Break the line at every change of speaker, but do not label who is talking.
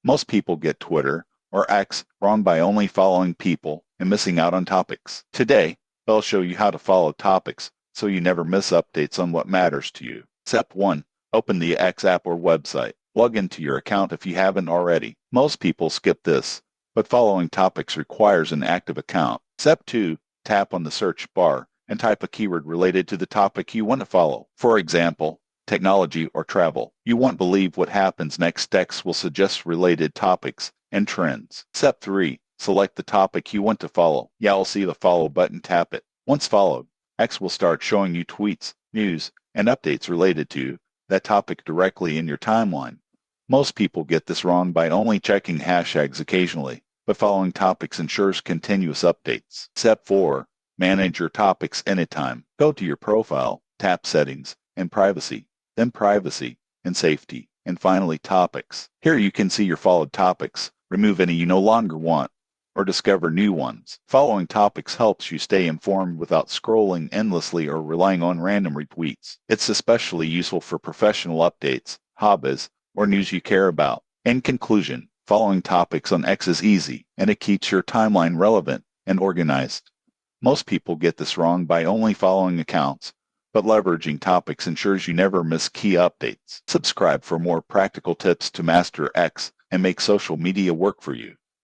Most people get Twitter, or X, wrong by only following people and missing out on topics. Today, I'll show you how to follow topics so you never miss updates on what matters to you. Step 1. Open the X app or website. Log into your account if you haven't already. Most people skip this, but following topics requires an active account. Step 2. Tap on the search bar and type a keyword related to the topic you want to follow. For example, technology or travel. You won't believe what happens next. X will suggest related topics and trends. Step 3. Select the topic you want to follow. You'll see the follow button. Tap it. Once followed, X will start showing you tweets, news, and updates related to that topic directly in your timeline. Most people get this wrong by only checking hashtags occasionally, but following topics ensures continuous updates. Step 4. Manage your topics anytime. Go to your profile, tap Settings, and Privacy, then Privacy and Safety, and finally Topics. Here you can see your followed topics, remove any you no longer want, or discover new ones. Following topics helps you stay informed without scrolling endlessly or relying on random retweets. It's especially useful for professional updates, hobbies, or news you care about. In conclusion, following topics on X is easy, and it keeps your timeline relevant and organized. Most people get this wrong by only following accounts, but leveraging topics ensures you never miss key updates. Subscribe for more practical tips to master X and make social media work for you.